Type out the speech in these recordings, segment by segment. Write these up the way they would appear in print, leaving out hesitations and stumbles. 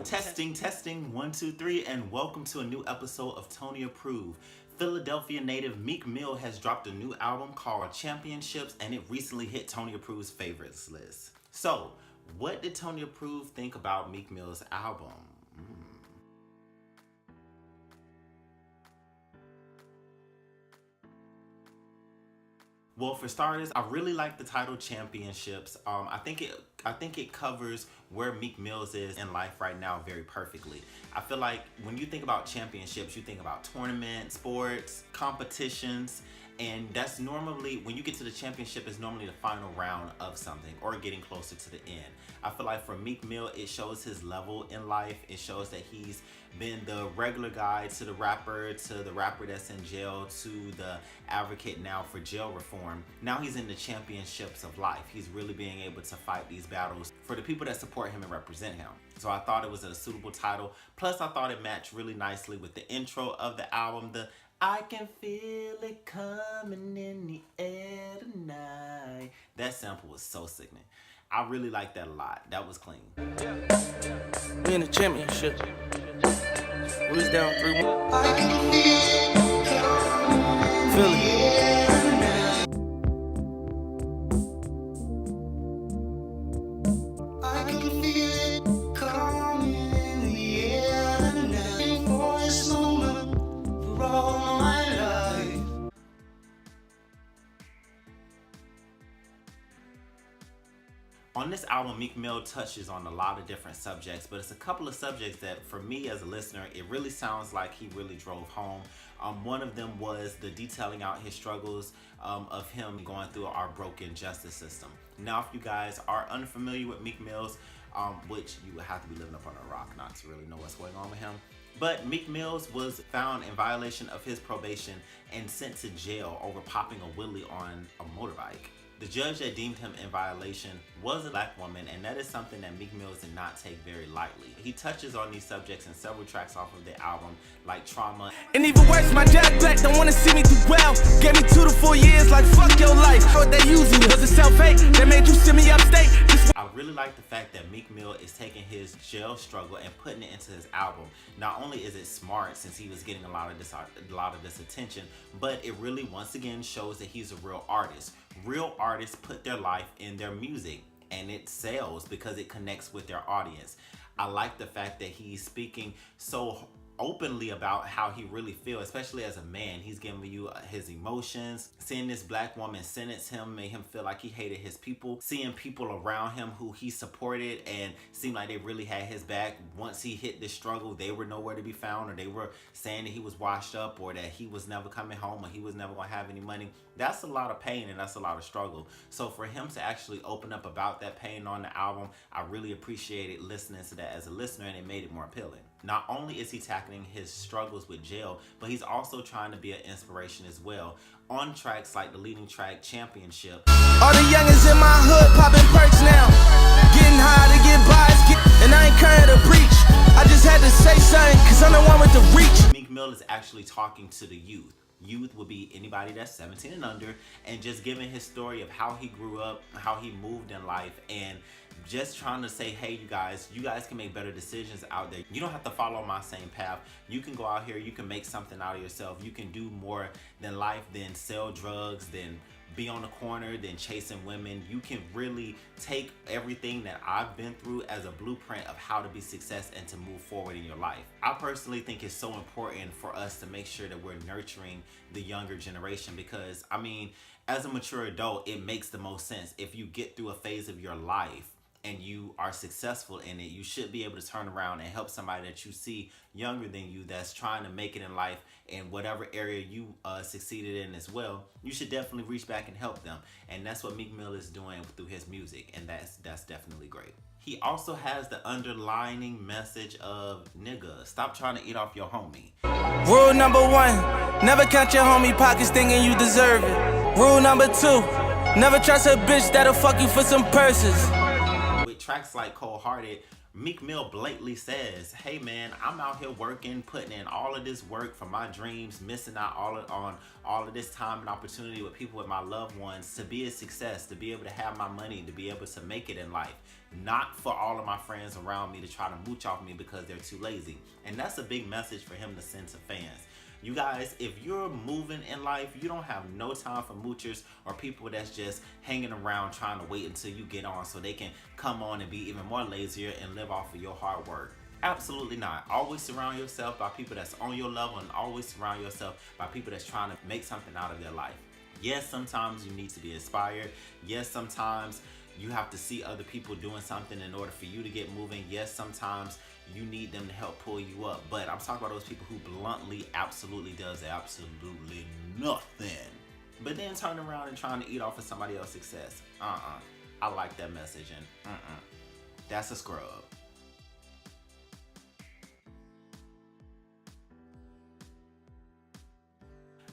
Testing, 1, 2, 3, and welcome to a new episode of Tony Approved. Philadelphia native Meek Mill has dropped a new album called Championships, and it recently hit Tony Approved's favorites list. So, what did Tony Approved think about Meek Mill's album? Well, for starters, I really like the title Championships. I think it covers where Meek Mills is in life right now very perfectly. I feel like when you think about championships, you think about tournaments, sports, competitions, and that's normally, when you get to the championship, is normally the final round of something or getting closer to the end. I feel like for Meek Mill, it shows his level in life. It shows that he's been the regular guy to the rapper that's in jail, to the advocate now for jail reform. Now he's in the championships of life. He's really being able to fight these battles for the people that support him and represent him. So I thought it was a suitable title. Plus, I thought it matched really nicely with the intro of the album, the I can feel it coming in the air tonight. That sample was so sickening. I really like that a lot. That was clean. We in the championship. We was down 3-1. Philly. On this album, Meek Mill touches on a lot of different subjects, but it's a couple of subjects that, for me as a listener, it really sounds like he really drove home. One of them was the detailing out his struggles of him going through our broken justice system. Now, if you guys are unfamiliar with Meek Mills, which you would have to be living up on a rock not to really know what's going on with him, but Meek Mills was found in violation of his probation and sent to jail over popping a wheelie on a motorbike. The judge that deemed him in violation was a black woman, and that is something that Meek Mills did not take very lightly. He touches on these subjects in several tracks off of the album, like Trauma. And even worse, my dad black don't wanna see me do well. Gave me 2 to 4 years, like fuck your life. What they using you? Was it self-hate that made you send me upstate? I really like the fact that Meek Mill is taking his jail struggle and putting it into his album. Not only is it smart, since he was getting a lot of this attention, but it really once again shows that he's a real artist. Real artists put their life in their music, and it sells because it connects with their audience. I like the fact that he's speaking so openly about how he really feels, especially as a man. He's giving you his emotions. Seeing this black woman sentence him made him feel like he hated his people. Seeing people around him who he supported and seemed like they really had his back, once he hit this struggle, they were nowhere to be found, or they were saying that he was washed up, or that he was never coming home, or he was never going to have any money. That's a lot of pain, and that's a lot of struggle. So for him to actually open up about that pain on the album, I really appreciated listening to that as a listener, and it made it more appealing. Not only is he tackling his struggles with jail, but he's also trying to be an inspiration as well on tracks like the leading track Championship. All the youngins in my hood popping perks now, getting high to get by, and I ain't current to preach. I just had to say something, cause I'm the one with the reach. Meek Mill is actually talking to the youth. Youth would be anybody that's 17 and under, and just giving his story of how he grew up, how he moved in life, and just trying to say, hey, you guys can make better decisions out there. You don't have to follow my same path. You can go out here, you can make something out of yourself. You can do more than life, than sell drugs, than be on the corner, than chasing women. You can really take everything that I've been through as a blueprint of how to be success and to move forward in your life. I personally think it's so important for us to make sure that we're nurturing the younger generation, because I mean, as a mature adult, it makes the most sense. If you get through a phase of your life and you are successful in it, you should be able to turn around and help somebody that you see younger than you that's trying to make it in life in whatever area you succeeded in as well. You should definitely reach back and help them. And that's what Meek Mill is doing through his music, and that's definitely great. He also has the underlining message of, nigga, stop trying to eat off your homie. Rule number 1, never count your homie pockets thinking you deserve it. Rule number 2, never trust a bitch that'll fuck you for some purses. With tracks like Cold Hearted, Meek Mill blatantly says, hey man, I'm out here working, putting in all of this work for my dreams, missing out on all of this time and opportunity with people, with my loved ones, to be a success, to be able to have my money, to be able to make it in life. Not for all of my friends around me to try to mooch off me because they're too lazy. And that's a big message for him to send to fans. You guys, if you're moving in life, you don't have no time for moochers or people that's just hanging around trying to wait until you get on so they can come on and be even more lazier and live off of your hard work. Absolutely not. Always surround yourself by people that's on your level, and always surround yourself by people that's trying to make something out of their life. Yes, sometimes you need to be inspired. Yes, sometimes you have to see other people doing something in order for you to get moving. Yes, sometimes you need them to help pull you up. But I'm talking about those people who bluntly absolutely does absolutely nothing, but then turn around and trying to eat off of somebody else's success. I like that message, and that's a scrub.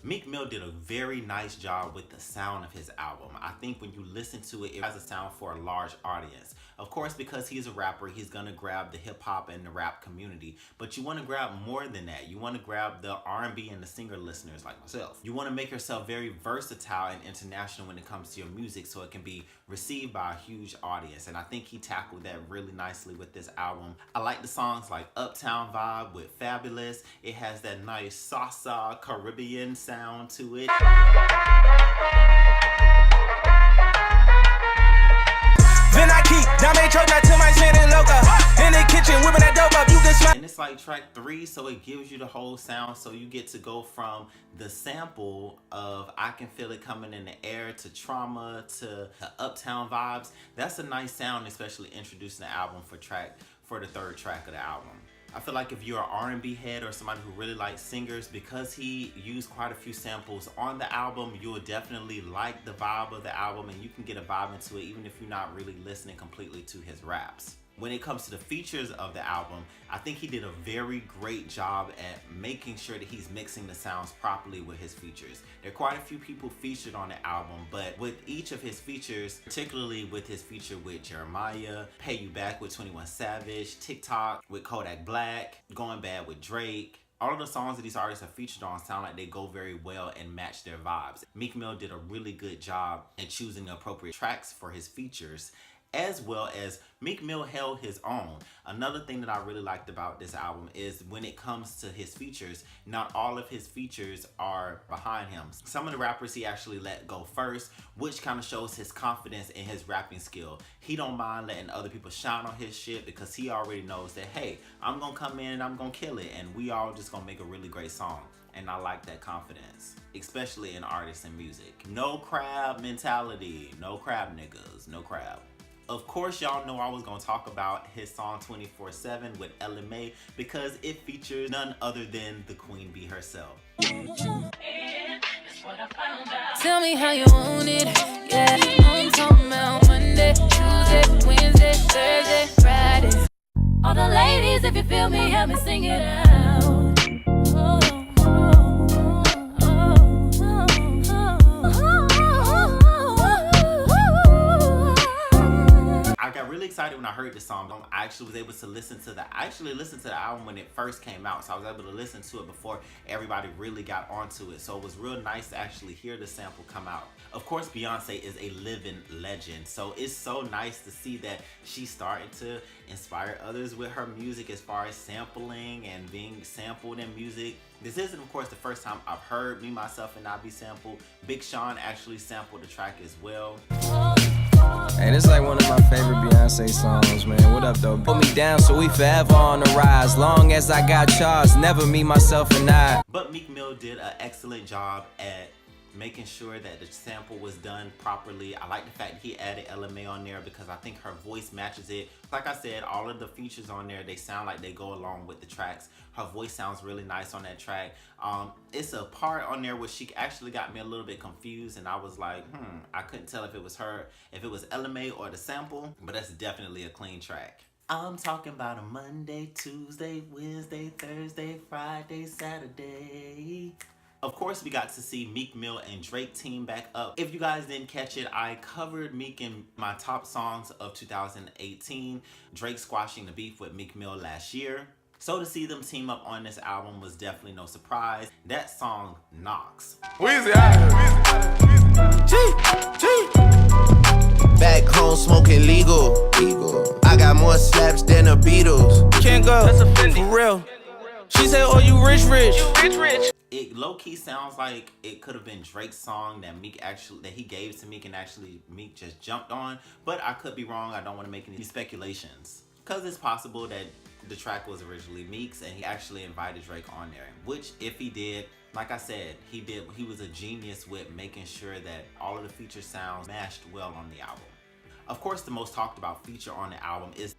Meek Mill did a very nice job with the sound of his album. I think when you listen to it, it has a sound for a large audience. Of course, because he's a rapper, he's gonna grab the hip hop and the rap community. But you wanna grab more than that. You wanna grab the R&B and the singer listeners like myself. You wanna make yourself very versatile and international when it comes to your music so it can be received by a huge audience. And I think he tackled that really nicely with this album. I like the songs like Uptown Vibe with Fabulous. It has that nice salsa Caribbean sound to it. In the kitchen, whipping that dope up, you can smell. And it's like track 3, so it gives you the whole sound, so you get to go from the sample of I Can Feel It Coming in the Air to Trauma to the Uptown Vibes. That's a nice sound, especially introducing the album for the third track of the album. I feel like if you're an R&B head or somebody who really likes singers, because he used quite a few samples on the album, you'll definitely like the vibe of the album, and you can get a vibe into it even if you're not really listening completely to his raps. When it comes to the features of the album, I think he did a very great job at making sure that he's mixing the sounds properly with his features. There are quite a few people featured on the album, but with each of his features, particularly with his feature with Jeremiah, Pay You Back with 21 Savage, TikTok with Kodak Black, Going Bad with Drake, all of the songs that these artists have featured on sound like they go very well and match their vibes. Meek Mill did a really good job in choosing the appropriate tracks for his features, as well as Meek Mill held his own. Another thing that I really liked about this album is when it comes to his features, not all of his features are behind him. Some of the rappers he actually let go first, which kind of shows his confidence in his rapping skill. He don't mind letting other people shine on his shit because he already knows that, hey, I'm gonna come in and I'm gonna kill it, and we all just gonna make a really great song. And I like that confidence, especially in artists and music. No crab mentality, no crab niggas, no crab. Of course, y'all know I was gonna talk about his song 24/7 with LMA because it features none other than the Queen Bee herself. Tell me how you want it, yeah. I'm talking about Monday, Tuesday, Wednesday, Thursday, Friday. All the ladies, if you feel me, help me sing it out. Oh, oh, oh, oh, I got really excited when I heard the song. I actually was able to listen to the album when it first came out, so I was able to listen to it before everybody really got onto it. So it was real nice to actually hear the sample come out. Of course, Beyonce is a living legend, so it's so nice to see that she's starting to inspire others with her music as far as sampling and being sampled in music. This isn't, of course, the first time I've heard Me, Myself, and I be sampled. Big Sean actually sampled the track as well. Hey, this is like one of my favorite Beyonce songs, man. What up, though? Put me down so we forever on the rise. Long as I got charged, never me, myself, and I. But Meek Mill did an excellent job at making sure that the sample was done properly. I like the fact he added LMA on there because I think her voice matches it. Like I said, all of the features on there, they sound like they go along with the tracks. Her voice sounds really nice on that track. It's a part on there where she actually got me a little bit confused, and I was like, I couldn't tell if it was her, if it was LMA or the sample, but that's definitely a clean track. I'm talking about a Monday, Tuesday, Wednesday, Thursday, Friday, Saturday. Of course, we got to see Meek Mill and Drake team back up. If you guys didn't catch it, I covered Meek in my top songs of 2018, Drake squashing the beef with Meek Mill last year. So to see them team up on this album was definitely no surprise. That song knocks. Weezy out here. Back home smoking legal. I got more slaps than the Beatles. Can't go, that's a Fendi. For real. She said, oh, you rich. It low-key sounds like it could have been Drake's song that he gave to Meek and actually Meek just jumped on. But I could be wrong. I don't want to make any speculations. Because it's possible that the track was originally Meek's and he actually invited Drake on there. Which, if he did, like I said, he was a genius with making sure that all of the feature sounds mashed well on the album. Of course, the most talked about feature on the album is...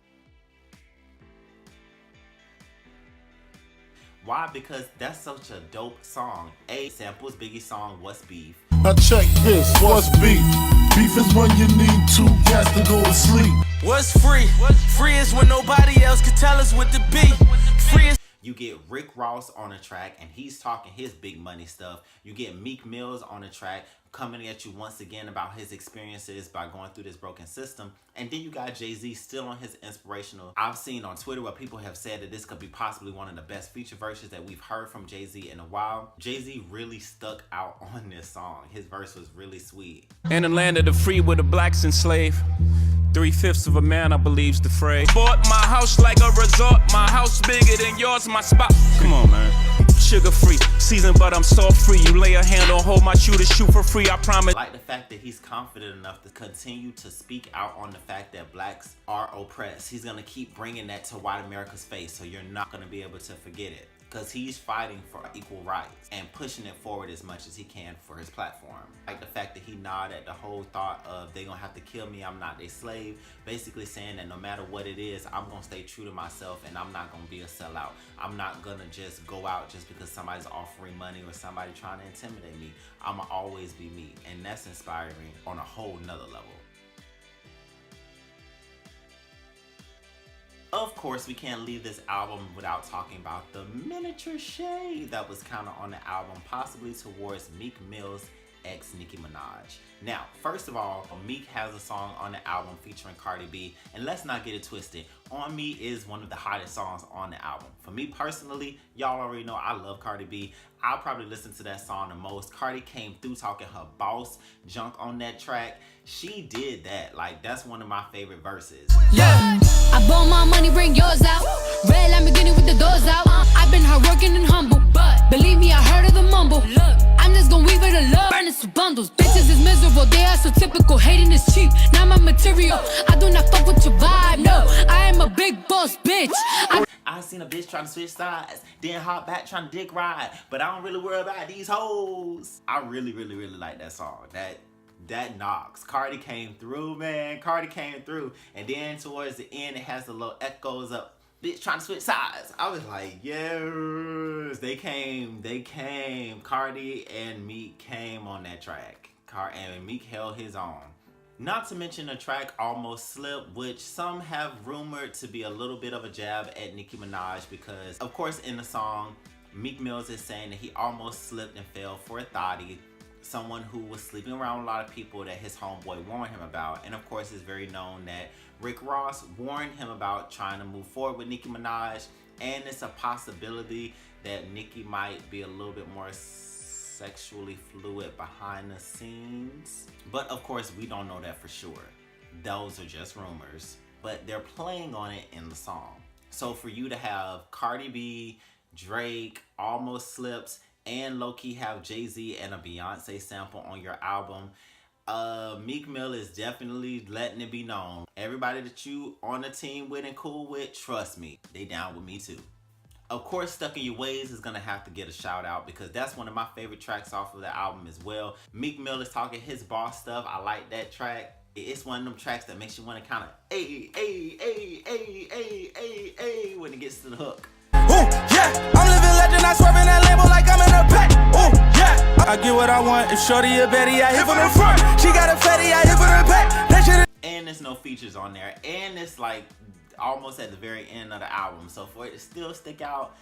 Why? Because that's such a dope song. Samples Biggie's song, What's Beef? Now check this, what's beef? Beef is when you need two cats to go to sleep. What's free? Free is when nobody else can tell us what to be. Free is... You get Rick Ross on the track and he's talking his big money stuff. You get Meek Mills on the track coming at you once again about his experiences by going through this broken system. And then you got Jay-Z still on his inspirational. I've seen on Twitter where people have said that this could be possibly one of the best feature verses that we've heard from Jay-Z in a while. Jay-Z really stuck out on this song. His verse was really sweet. In the land of the free where the blacks enslaved, 3/5 of a man, I believe's the phrase. Bought my house like a resort, my house bigger than yours, my spot. Come on, man. Sugar free, seasoned, but I'm salt free. You lay a hand on, hold my shoe to shoot for free, I promise. I like the fact that he's confident enough to continue to speak out on the fact that blacks are oppressed. He's gonna keep bringing that to white America's face, so you're not gonna be able to forget it. Because he's fighting for equal rights and pushing it forward as much as he can for his platform. Like the fact that he nodded at the whole thought of they gonna have to kill me, I'm not their slave. Basically saying that no matter what it is, I'm gonna stay true to myself and I'm not gonna be a sellout. I'm not gonna just go out just because somebody's offering money or somebody trying to intimidate me. I'ma always be me. And that's inspiring on a whole nother level. Of course, we can't leave this album without talking about the miniature shade that was kind of on the album, possibly towards Meek Mill's ex Nicki Minaj. Now, first of all, Meek has a song on the album featuring Cardi B, and let's not get it twisted. On Me is one of the hottest songs on the album. For me personally, y'all already know I love Cardi B. I'll probably listen to that song the most. Cardi came through talking her boss junk on that track. She did that. Like, that's one of my favorite verses. Yeah, I bought my money, bring yours out. Red Lamborghini with the doors out. I've been hardworking and humble, but believe me, I heard of the mumble. Look, I'm just gonna weave it a love. Burn into bundles. Bitches is miserable, they are so typical. Hating is cheap, not my material. I do not fuck with your vibe, no. I am a big boss, bitch. I seen a bitch trying to switch sides, then hop back trying to dick ride, but I don't really worry about these hoes. I really like that song. That knocks. Cardi came through, man. Cardi came through. And then towards the end, it has the little echoes up. Bitch trying to switch sides. I was like, yes. They came. Cardi and Meek came on that track. And Meek held his own. Not to mention the track Almost Slipped, which some have rumored to be a little bit of a jab at Nicki Minaj because, of course, in the song, Meek Mills is saying that he almost slipped and fell for a thotty, someone who was sleeping around with a lot of people that his homeboy warned him about. And of course, it's very known that Rick Ross warned him about trying to move forward with Nicki Minaj, and it's a possibility that Nicki might be a little bit more sexually fluid behind the scenes. But of course, we don't know that for sure. Those are just rumors, but they're playing on it in the song. So for you to have Cardi B, Drake, Almost Slips, and low-key have Jay-Z and a Beyonce sample on your album, Meek Mill is definitely letting it be known. Everybody that you on the team with and cool with, trust me, they down with me too. Of course, Stuck in Your Ways is gonna have to get a shout out because that's one of my favorite tracks off of the album as well. Meek Mill is talking his boss stuff. I like that track. It's one of them tracks that makes you want to kind of when it gets to the hook. Ooh, yeah, I'm living legend, I swerve in that label like I'm in a pack. Ooh, yeah, I get what I want. If shorty a Betty, I hit for the front. She got a fatty, I hit for the back. That shit. And there's no features on there, and it's like almost at the very end of the album. So for it to still stick out,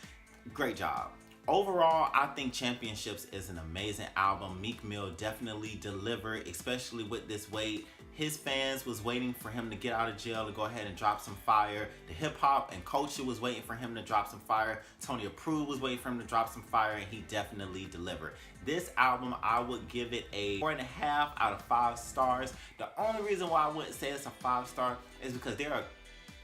great job. Overall, I think Championships is an amazing album. Meek Mill definitely delivered, especially with this weight. His fans was waiting for him to get out of jail to go ahead and drop some fire. The hip hop and culture was waiting for him to drop some fire. Tony Approved was waiting for him to drop some fire, and he definitely delivered. This album, I would give it a 4.5 out of 5 stars. The only reason why I wouldn't say it's a 5-star is because there are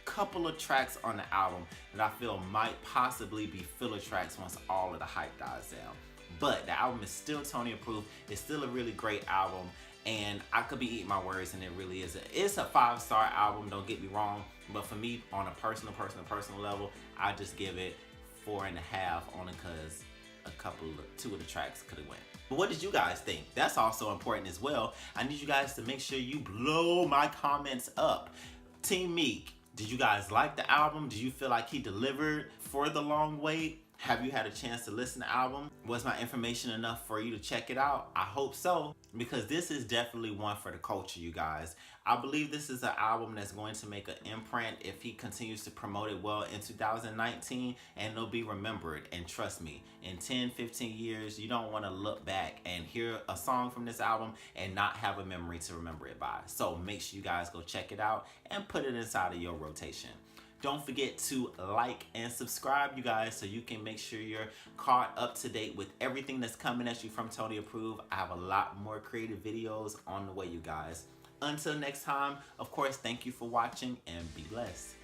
couple of tracks on the album that I feel might possibly be filler tracks once all of the hype dies down. But the album is still Tony approved. It's still a really great album, and I could be eating my words, and it really is. It's a 5-star album, don't get me wrong, but for me, on a personal level, I just give it 4.5 only because two of the tracks could have went. But what did you guys think? That's also important as well. I need you guys to make sure you blow my comments up. Team Meek, did you guys like the album? Did you feel like he delivered for the long wait? Have you had a chance to listen to the album? Was my information enough for you to check it out? I hope so, because this is definitely one for the culture, you guys. I believe this is an album that's going to make an imprint if he continues to promote it well in 2019, and it'll be remembered. And trust me, in 10, 15 years, you don't want to look back and hear a song from this album and not have a memory to remember it by. So make sure you guys go check it out and put it inside of your rotation. Don't forget to like and subscribe, you guys, so you can make sure you're caught up to date with everything that's coming at you from Tony Approved. I have a lot more creative videos on the way, you guys. Until next time, of course, thank you for watching and be blessed.